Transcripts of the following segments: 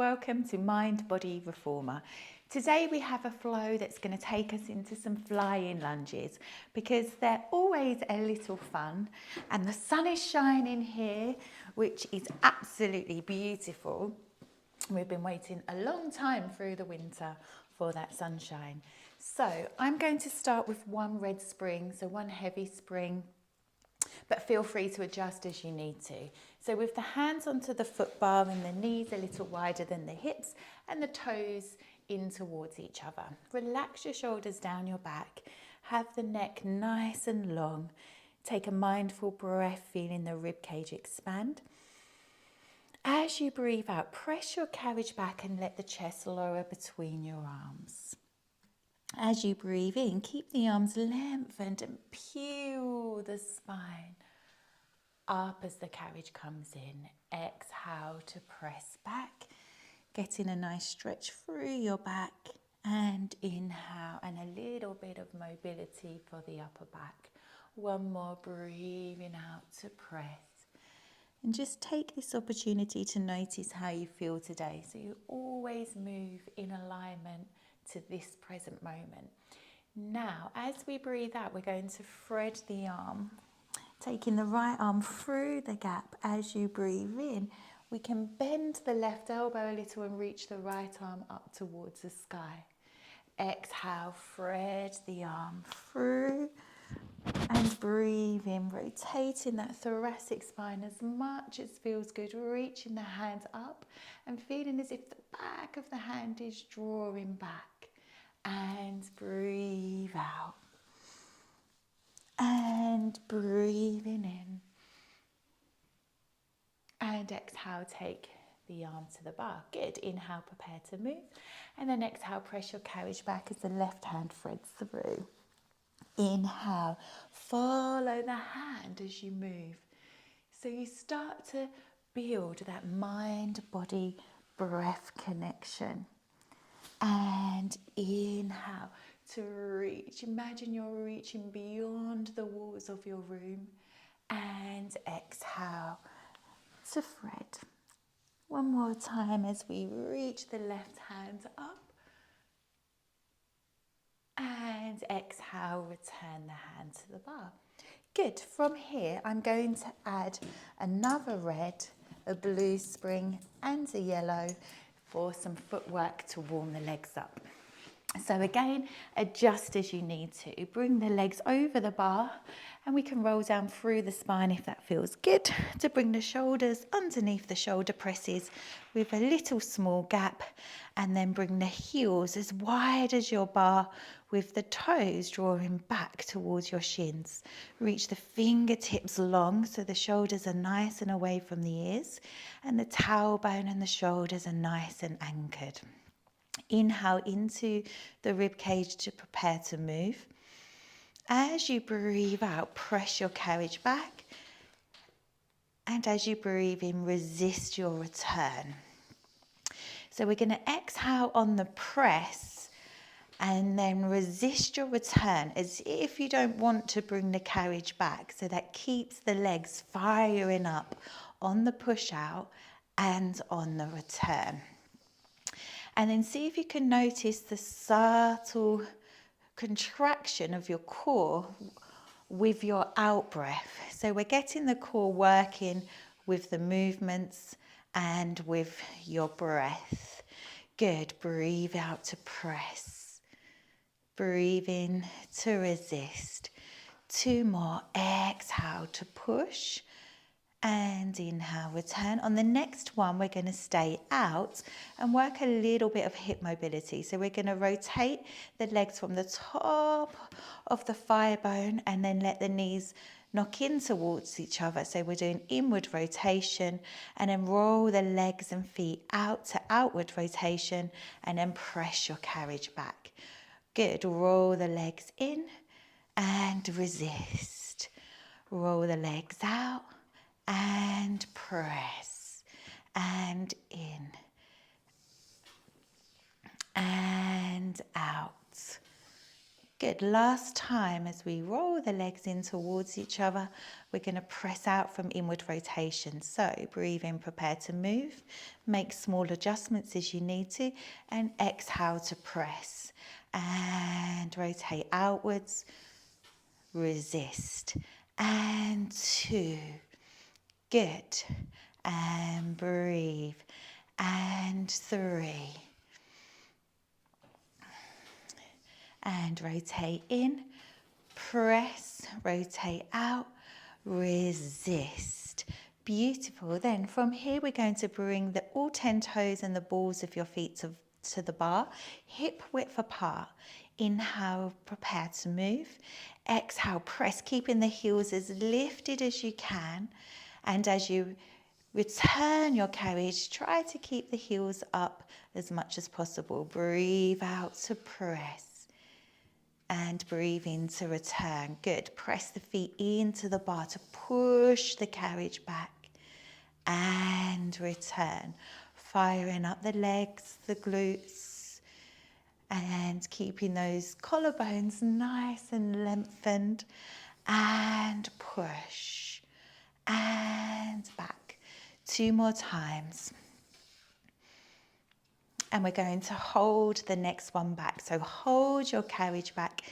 welcome to Mind Body Reformer. Today we have a flow that's going to take us into some flying lunges because they're always a little fun and the sun is shining here, which is absolutely beautiful. We've been waiting a long time through the winter for that sunshine. So I'm going to start with one red spring, so one heavy spring, but feel free to adjust as you need to. So with the hands onto the foot bar and the knees a little wider than the hips and the toes in towards each other. Relax your shoulders down your back. Have the neck nice and long. Take a mindful breath, feeling the rib cage expand. As you breathe out, press your carriage back and let the chest lower between your arms. As you breathe in, keep the arms lengthened and peel the spine up as the carriage comes in. Exhale to press back, getting a nice stretch through your back, and inhale, and a little bit of mobility for the upper back. One more, breathing out to press. And just take this opportunity to notice how you feel today. So you always move in alignment to this present moment. Now, as we breathe out, we're going to thread the arm, taking the right arm through the gap. As you breathe in, we can bend the left elbow a little and reach the right arm up towards the sky. Exhale, thread the arm through and breathe in, rotating that thoracic spine as much as feels good, reaching the hands up and feeling as if the back of the hand is drawing back. And breathe out. And breathing in. And exhale, take the arm to the bar. Good. Inhale, prepare to move. And then exhale, press your carriage back as the left hand threads through. Inhale, follow the hand as you move. So you start to build that mind-body breath connection. And inhale to reach. Imagine you're reaching beyond the walls of your room. And exhale to thread. One more time as we reach the left hand up. And exhale, return the hand to the bar. Good. From here, I'm going to add another red, a blue spring and a yellow for some footwork to warm the legs up. So again, adjust as you need to. Bring the legs over the bar and we can roll down through the spine if that feels good, to bring the shoulders underneath the shoulder presses with a little small gap, and then bring the heels as wide as your bar with the toes drawing back towards your shins. Reach the fingertips long so the shoulders are nice and away from the ears, and the tailbone and the shoulders are nice and anchored. Inhale into the rib cage to prepare to move. As you breathe out, press your carriage back. And as you breathe in, resist your return. So we're going to exhale on the press and then resist your return as if you don't want to bring the carriage back. So that keeps the legs firing up on the push out and on the return. And then see if you can notice the subtle contraction of your core with your out breath. So we're getting the core working with the movements and with your breath. Good. Breathe out to press. Breathe in to resist. Two more. Exhale to push. And inhale, return. On the next one, we're going to stay out and work a little bit of hip mobility. So we're going to rotate the legs from the top of the thigh bone and then let the knees knock in towards each other. So we're doing inward rotation and then roll the legs and feet out to outward rotation and then press your carriage back. Good. Roll the legs in and resist. Roll the legs out. And press, and in, and out. Good. Last time, as we roll the legs in towards each other, we're going to press out from inward rotation. So breathe in, prepare to move, make small adjustments as you need to, and exhale to press. And rotate outwards, resist. And 2. Good. And breathe. And 3. And rotate in, press, rotate out, resist. Beautiful. Then from here we're going to bring all 10 toes and the balls of your feet to the bar, hip width apart. Inhale, prepare to move. Exhale, press, keeping the heels as lifted as you can. And as you return your carriage, try to keep the heels up as much as possible. Breathe out to press. And breathe in to return. Good. Press the feet into the bar to push the carriage back. And return. Firing up the legs, the glutes. And keeping those collarbones nice and lengthened. And push. And back. 2 more times. And we're going to hold the next one back. So hold your carriage back.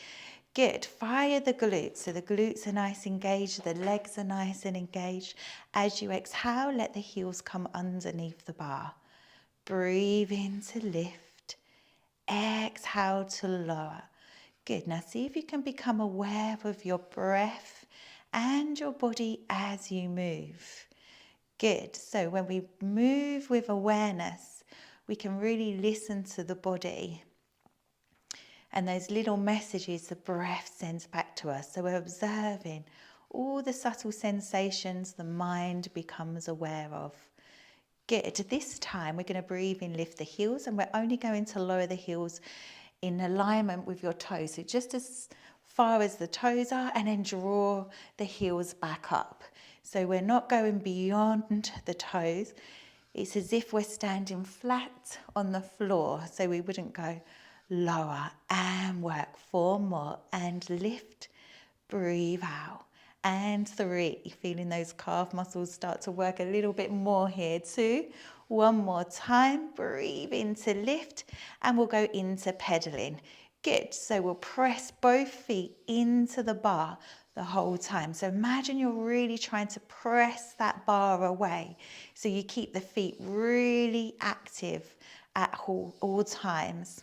Good. Fire the glutes. So the glutes are nice and engaged. The legs are nice and engaged. As you exhale, let the heels come underneath the bar. Breathe in to lift. Exhale to lower. Good. Now see if you can become aware of your breath and your body as you move. Good. So when we move with awareness, we can really listen to the body and those little messages the breath sends back to us. So we're observing all the subtle sensations the mind becomes aware of. Good. This time we're going to breathe in, lift the heels, and we're only going to lower the heels in alignment with your toes. So just as far as the toes are, and then draw the heels back up. So we're not going beyond the toes. It's as if we're standing flat on the floor, so we wouldn't go lower. And work 4 more, and lift, breathe out. And 3, feeling those calf muscles start to work a little bit more here. 2, 1 more time, breathe into lift, and we'll go into pedaling. Good. So we'll press both feet into the bar the whole time. So imagine you're really trying to press that bar away. So you keep the feet really active at all times.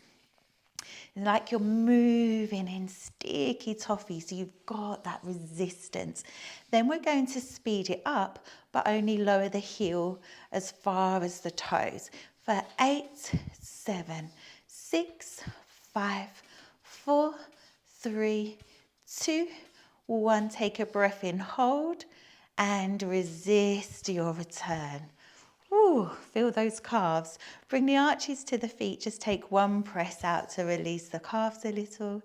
Like you're moving in sticky toffee, so you've got that resistance. Then we're going to speed it up, but only lower the heel as far as the toes. For 8, 7, 6, 5, 4, 3, 2, 1. Take a breath in, hold, and resist your return. Ooh, feel those calves. Bring the arches to the feet. Just take 1 press out to release the calves a little.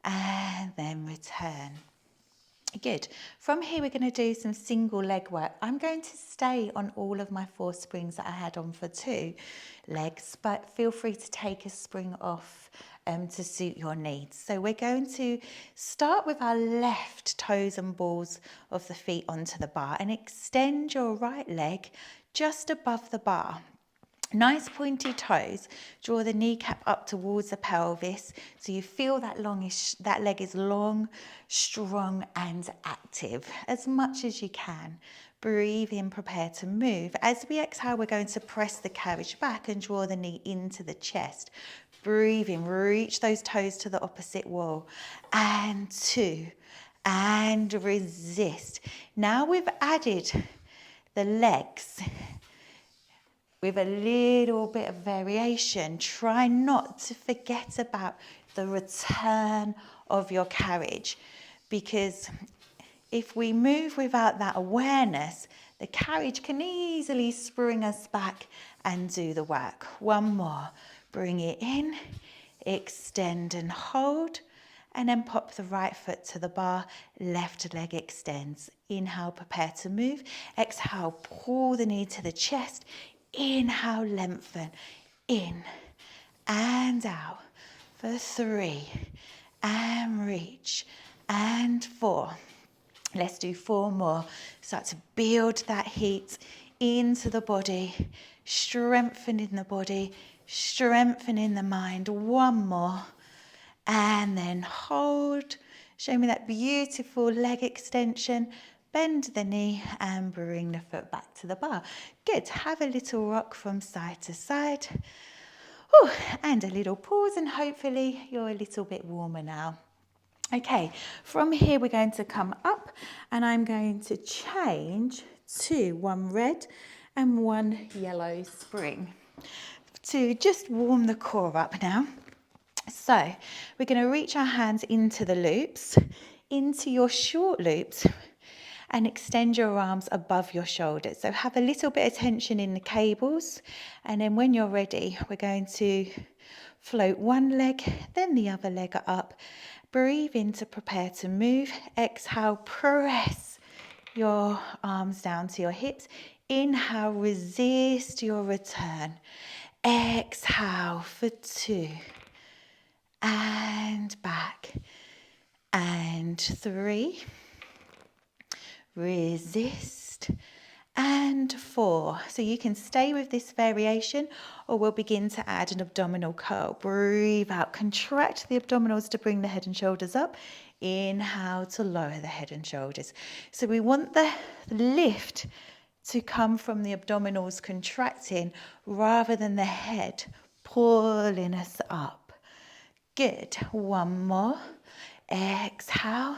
And then return. Good. From here, we're going to do some single leg work. I'm going to stay on all of my 4 springs that I had on for 2 legs, but feel free to take a spring off to suit your needs. So we're going to start with our left toes and balls of the feet onto the bar and extend your right leg just above the bar. Nice pointy toes. Draw the kneecap up towards the pelvis so you feel that leg is long, strong and active as much as you can. Breathe in, prepare to move. As we exhale, we're going to press the carriage back and draw the knee into the chest. Breathe in, reach those toes to the opposite wall. And 2, and resist. Now we've added the legs with a little bit of variation. Try not to forget about the return of your carriage, because if we move without that awareness, the carriage can easily spring us back and do the work. 1 more. Bring it in, extend and hold, and then pop the right foot to the bar, left leg extends. Inhale, prepare to move. Exhale, pull the knee to the chest. Inhale, lengthen, in and out for 3 and reach, and 4. Let's do 4 more. Start to build that heat into the body, strengthening the body, strengthening the mind. 1 more. And then hold. Show me that beautiful leg extension. Bend the knee and bring the foot back to the bar. Good. Have a little rock from side to side. Ooh, and a little pause, and hopefully you're a little bit warmer now. Okay, from here we're going to come up, and I'm going to change to 1 red and 1 yellow spring to just warm the core up now. So we're going to reach our hands into the loops, into your short loops, and extend your arms above your shoulders. So have a little bit of tension in the cables, and then when you're ready, we're going to float 1 leg, then the other leg up. Breathe in to prepare to move. Exhale, press your arms down to your hips. Inhale, resist your return. Exhale for 2. And back. And 3. Resist. And 4. So you can stay with this variation, or we'll begin to add an abdominal curl. Breathe out, contract the abdominals to bring the head and shoulders up. Inhale to lower the head and shoulders. So we want the lift to come from the abdominals contracting rather than the head pulling us up. Good. 1 more. Exhale.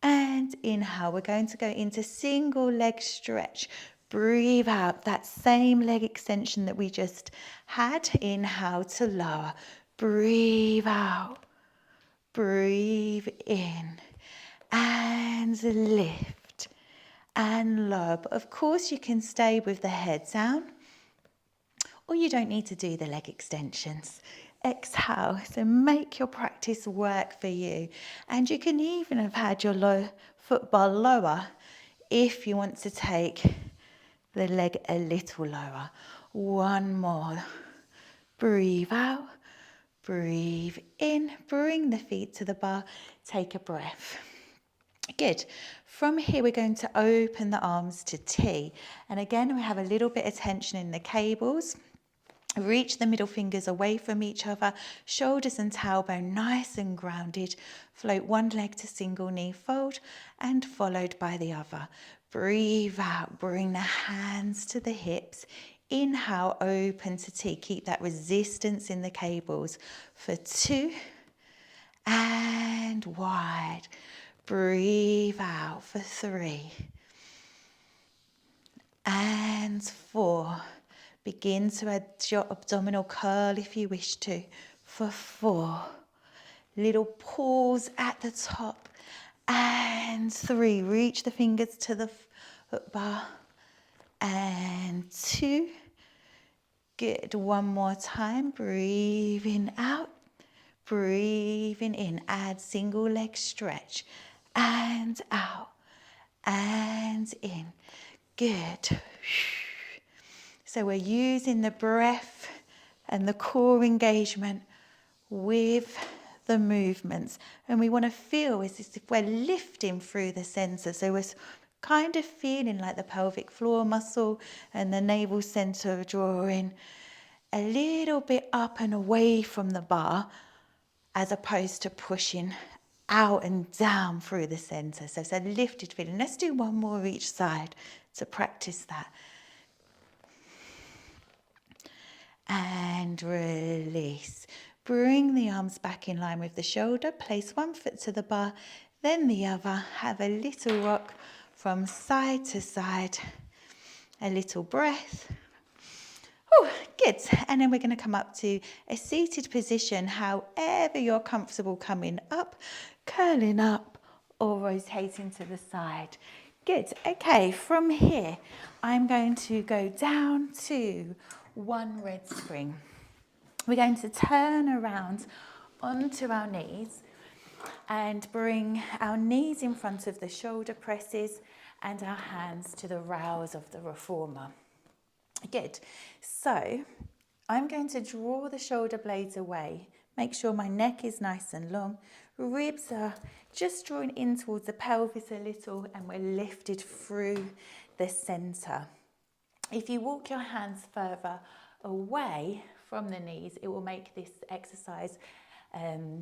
And inhale, we're going to go into single leg stretch. Breathe out that same leg extension that we just had. Inhale to lower. Breathe out. Breathe in. And lift. And lower. But of course you can stay with the head down, or you don't need to do the leg extensions. Exhale, so make your practice work for you. And you can even have had your foot bar lower if you want to take the leg a little lower. 1 more. Breathe out, breathe in, bring the feet to the bar, take a breath. Good. From here, we're going to open the arms to T. And again, we have a little bit of tension in the cables. Reach the middle fingers away from each other, shoulders and tailbone nice and grounded. Float 1 leg to single knee fold and followed by the other. Breathe out, bring the hands to the hips. Inhale, open to T. Keep that resistance in the cables for 2 and wide. Breathe out for 3 and 4. Begin to add your abdominal curl if you wish to for 4. Little pause at the top. And 3. Reach the fingers to the foot bar. And 2. Good. 1 more time. Breathing out. Breathing in. Add single leg stretch. And out. And in. Good. So we're using the breath and the core engagement with the movements. And we want to feel as if we're lifting through the center. So we're kind of feeling like the pelvic floor muscle and the navel center drawing a little bit up and away from the bar, as opposed to pushing out and down through the center. So it's a lifted feeling. Let's do 1 more each side to practice that. And release. Bring the arms back in line with the shoulder. Place 1 foot to the bar, then the other. Have a little rock from side to side. A little breath. Oh, good. And then we're going to come up to a seated position, however you're comfortable coming up, curling up or rotating to the side. Good. Okay, from here, I'm going to go down to 1 red spring. We're going to turn around onto our knees and bring our knees in front of the shoulder presses and our hands to the rails of the reformer. Good. So I'm going to draw the shoulder blades away, Make sure my neck is nice and long. Ribs are just drawing in towards the pelvis a little, and we're lifted through the center. If you walk your hands further away from the knees, it will make this exercise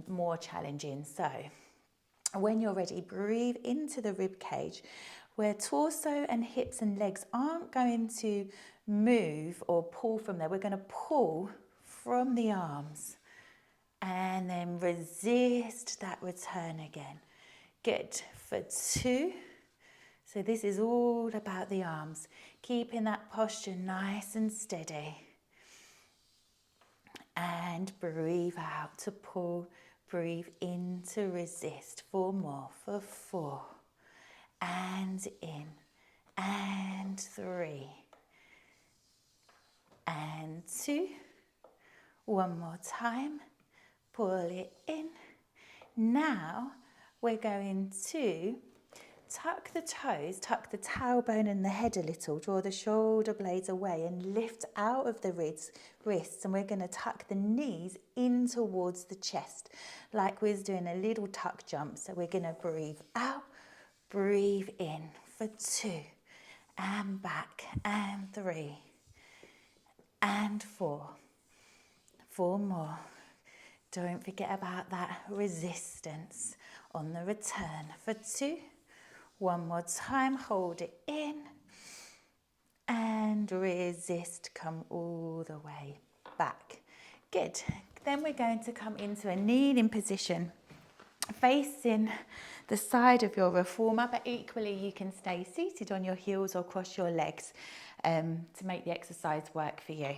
more challenging. So when you're ready, breathe into the rib cage, where torso and hips and legs aren't going to move or pull from there. We're going to pull from the arms and then resist that return again. Good. For 2. So this is all about the arms, keeping that posture nice and steady. And breathe out to pull, breathe in to resist. 4 more, for 4. And in, and 3. And 2. One more time. Pull it in. Now we're going to tuck the toes, tuck the tailbone and the head a little, draw the shoulder blades away and lift out of the wrists, and we're going to tuck the knees in towards the chest like we're doing a little tuck jump. So we're going to breathe out, breathe in for 2 and back, and 3 and 4. 4 more. Don't forget about that resistance on the return for 2. One more time, hold it in and resist, come all the way back. Good. Then we're going to come into a kneeling position, facing the side of your reformer, but equally you can stay seated on your heels or cross your legs to make the exercise work for you.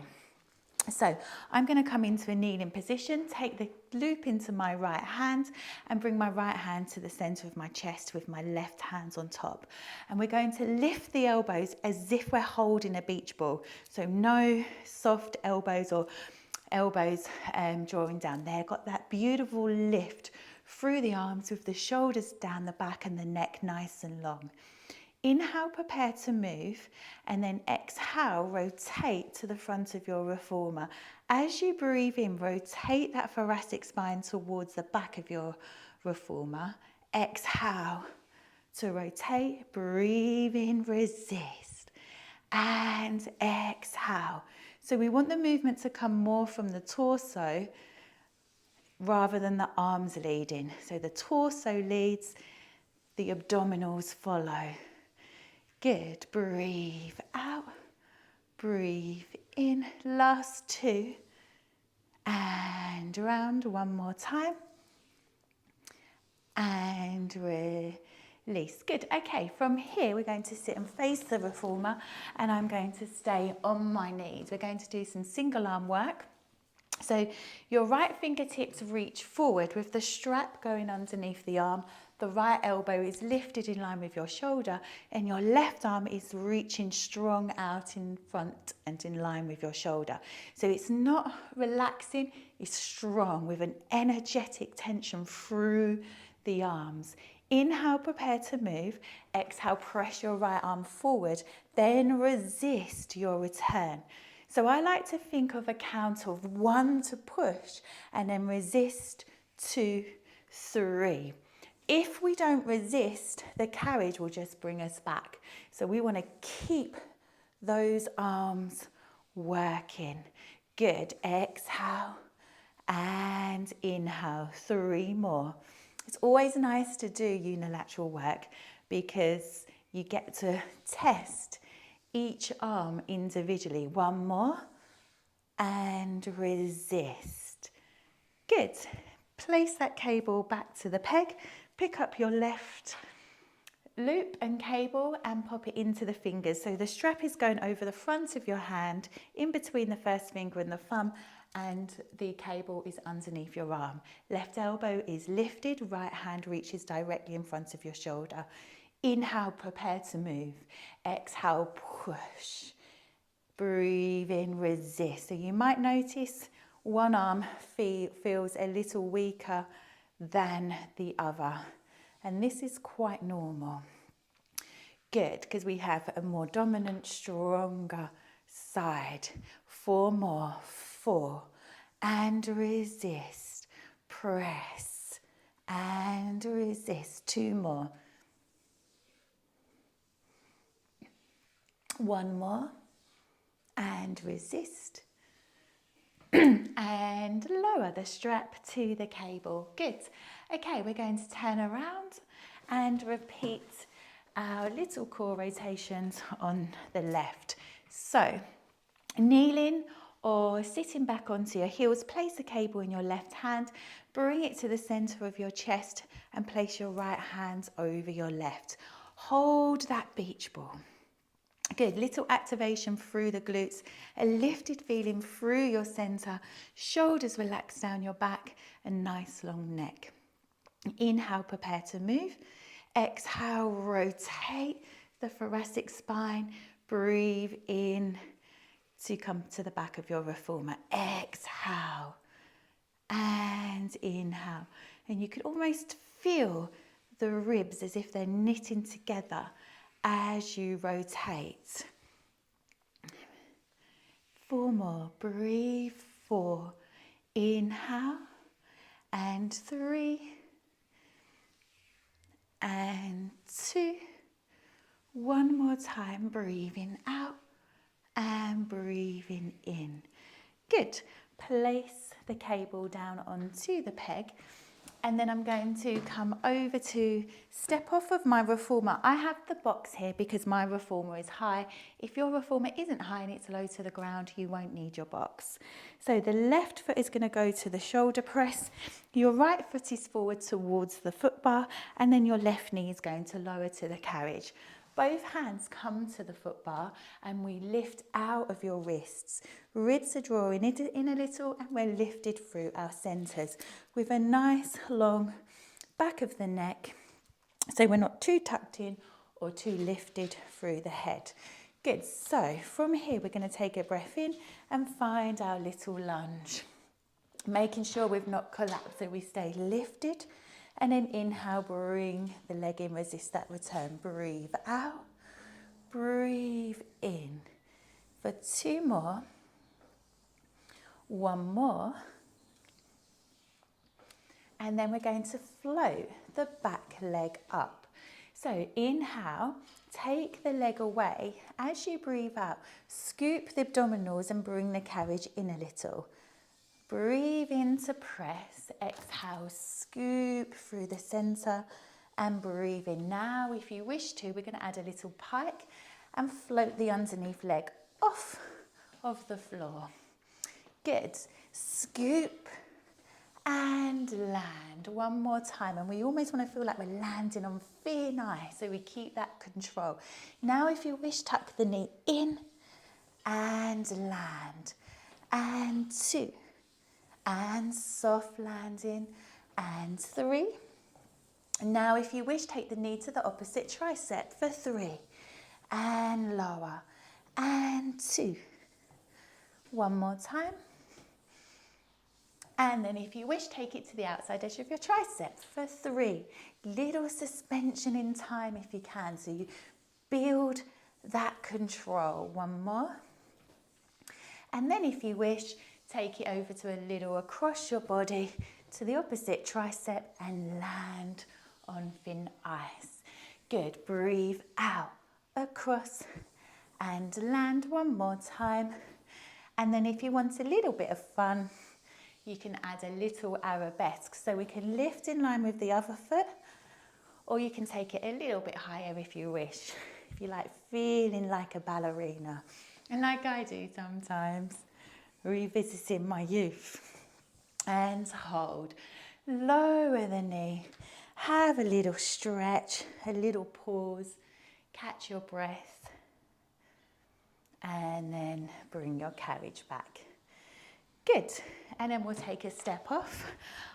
So I'm going to come into a kneeling position, take the loop into my right hand and bring my right hand to the center of my chest with my left hand on top. And we're going to lift the elbows as if we're holding a beach ball. So no soft elbows or elbows drawing down there. Got that beautiful lift through the arms with the shoulders down the back and the neck nice and long. Inhale, prepare to move, and then exhale, rotate to the front of your reformer. As you breathe in, rotate that thoracic spine towards the back of your reformer. Exhale to rotate, breathe in, resist, and exhale. So we want the movement to come more from the torso rather than the arms leading. So the torso leads, the abdominals follow. Good. Breathe out, breathe in. Last 2 and round. One more time and release. Good. Okay, from here we're going to sit and face the reformer, and I'm going to stay on my knees. We're going to do some single arm work. So your right fingertips reach forward with the strap going underneath the arm. The right elbow is lifted in line with your shoulder, and your left arm is reaching strong out in front and in line with your shoulder. So it's not relaxing, it's strong with an energetic tension through the arms. Inhale, prepare to move. Exhale, press your right arm forward, then resist your return. So I like to think of a count of 1 to push and then resist 2, 3. If we don't resist, the carriage will just bring us back. So we want to keep those arms working. Good. Exhale and inhale. 3 more. It's always nice to do unilateral work because you get to test each arm individually. 1 more and resist. Good. Place that cable back to the peg. Pick up your left loop and cable and pop it into the fingers. So the strap is going over the front of your hand, in between the first finger and the thumb, and the cable is underneath your arm. Left elbow is lifted, right hand reaches directly in front of your shoulder. Inhale, prepare to move. Exhale, push. Breathe in, resist. So you might notice one arm feels a little weaker than the other. And this is quite normal. Good, because we have a more dominant, stronger side. 4 more. 4. And resist. press and resist. 2 more. 1 more and resist. And lower the strap to the cable. Good. Okay, we're going to turn around and repeat our little core rotations on the left. So, kneeling or sitting back onto your heels, place the cable in your left hand, bring it to the center of your chest and place your right hand over your left. Hold that beach ball. Good, little activation through the glutes, a lifted feeling through your center, shoulders relaxed down your back, a nice long neck. Inhale, prepare to move. Exhale, rotate the thoracic spine. Breathe in to come to the back of your reformer. Exhale and inhale. And you could almost feel the ribs as if they're knitting together as you rotate. 4 more. Breathe. 4. Inhale. And 3. And 2. 1 more time. Breathing out and breathing in. Good. Place the cable down onto the peg. And then I'm going to come over to step off of my reformer. I have the box here because my reformer is high. If your reformer isn't high and it's low to the ground, you won't need your box. So the left foot is going to go to the shoulder press. Your right foot is forward towards the foot bar, and then your left knee is going to lower to the carriage. Both hands come to the foot bar and we lift out of your wrists. Ribs are drawing in a little and we're lifted through our centres with a nice long back of the neck. So we're not too tucked in or too lifted through the head. Good, so from here we're going to take a breath in and find our little lunge. Making sure we've not collapsed so we stay lifted. And then inhale, bring the leg in, resist that return. Breathe out, breathe in. For 2 more, 1 more. And then we're going to float the back leg up. So inhale, take the leg away. As you breathe out, scoop the abdominals and bring the carriage in a little. Breathe in to press, exhale, scoop through the center and breathe in. Now, if you wish to, we're going to add a little pike and float the underneath leg off of the floor. Good. Scoop and land. 1 more time. And we almost want to feel like we're landing on thin ice, so we keep that control. Now, if you wish, tuck the knee in and land. And 2. And soft landing, and 3. Now, if you wish, take the knee to the opposite tricep for 3. And lower, and 2. 1 more time. And then if you wish, take it to the outside edge of your tricep for 3. Little suspension in time if you can, so you build that control. 1 more. And then if you wish, take it over to a little across your body to the opposite tricep and land on thin ice. Good. Breathe out, across and land 1 more time. And then if you want a little bit of fun, you can add a little arabesque. So we can lift in line with the other foot, or you can take it a little bit higher if you wish. If you like feeling like a ballerina, and like I do sometimes. Revisiting my youth. And hold. Lower the knee. Have a little stretch, a little pause. Catch your breath. And then bring your carriage back. Good. And then we'll take a step off.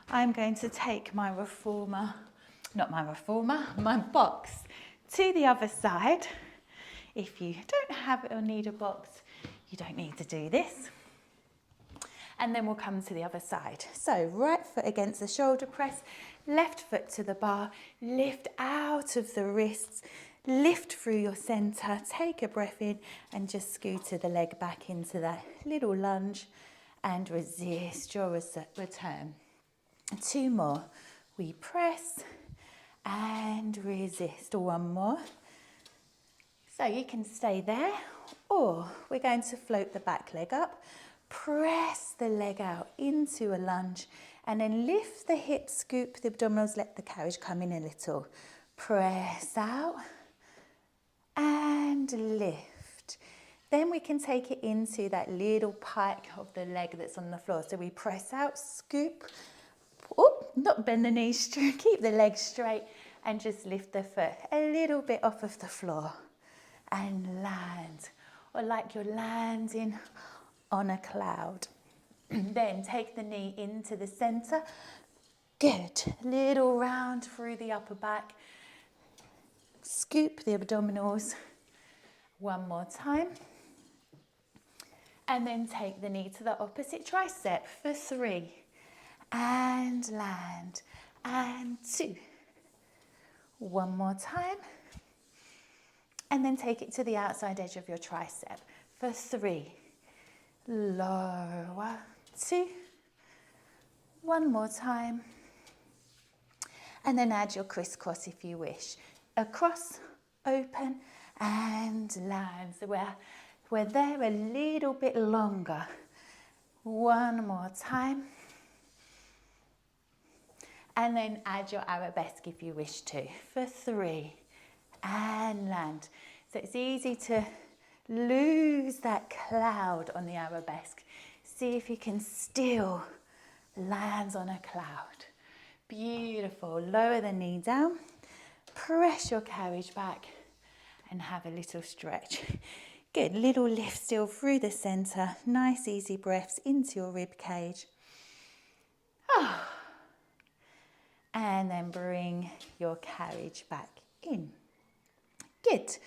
I'm going to take my my box to the other side. If you don't have it or need a box, you don't need to do this. And then we'll come to the other side. So right foot against the shoulder press, left foot to the bar, lift out of the wrists, lift through your center, take a breath in and just scooter the leg back into that little lunge and resist your return. 2 more. We press and resist. 1 more. So you can stay there, or we're going to float the back leg up, press the leg out into a lunge, and then lift the hips, scoop the abdominals, let the carriage come in a little. Press out and lift. Then we can take it into that little pike of the leg that's on the floor. So we press out, scoop, not bend the knees, keep the legs straight and just lift the foot a little bit off of the floor and land, or like you're landing on a cloud. Then take the knee into the center. Good. Little round through the upper back. Scoop the abdominals. 1 more time. And then take the knee to the opposite tricep for 3. And land. And 2. 1 more time. And then take it to the outside edge of your tricep for 3. Lower. 2. 1 more time. And then add your crisscross if you wish. Across, open, and land. So we're there a little bit longer. 1 more time. And then add your arabesque if you wish to, for 3. And land. So it's easy to lose that cloud on the arabesque. See if you can still land on a cloud. Beautiful. Lower the knee down. Press your carriage back and have a little stretch. Good. Little lift still through the center. Nice easy breaths into your rib cage. And then bring your carriage back in. Good.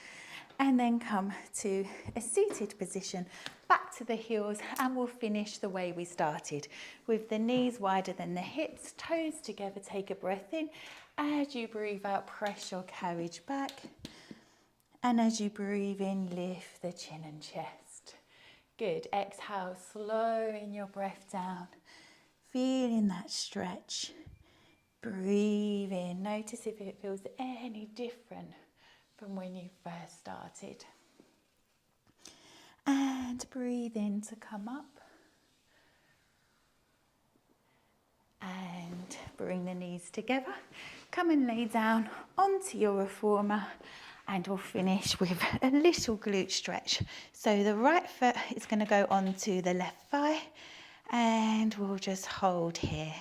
And then come to a seated position, back to the heels, and we'll finish the way we started, with the knees wider than the hips, toes together. Take a breath in. As you breathe out, press your carriage back. And as you breathe in, lift the chin and chest. Good. Exhale, slowing your breath down, feeling that stretch. Breathe in. Notice if it feels any different from when you first started. And breathe in to come up. And bring the knees together. Come and lay down onto your reformer, and we'll finish with a little glute stretch. So the right foot is going to go onto the left thigh, and we'll just hold here.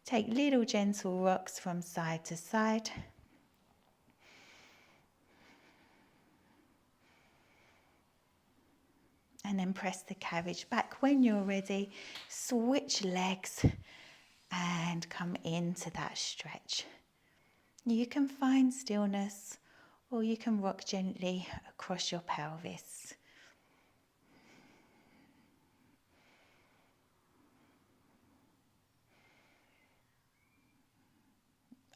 Take little gentle rocks from side to side. And then press the carriage back. When you're ready, switch legs and come into that stretch. You can find stillness, or you can rock gently across your pelvis.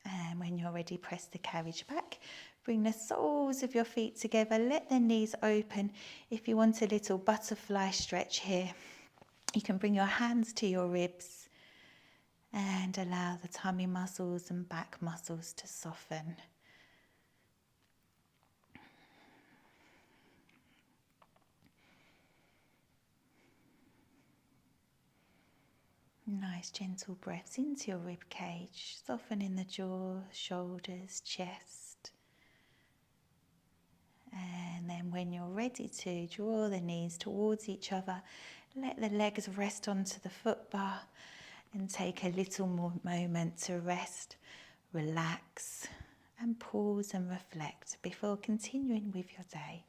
And when you're ready, press the carriage back. Bring the soles of your feet together. Let the knees open. If you want a little butterfly stretch here, you can bring your hands to your ribs and allow the tummy muscles and back muscles to soften. Nice gentle breaths into your rib cage, softening the jaw, shoulders, chest. And then when you're ready to, draw the knees towards each other. Let the legs rest onto the foot bar and take a little more moment to rest, relax, and pause and reflect before continuing with your day.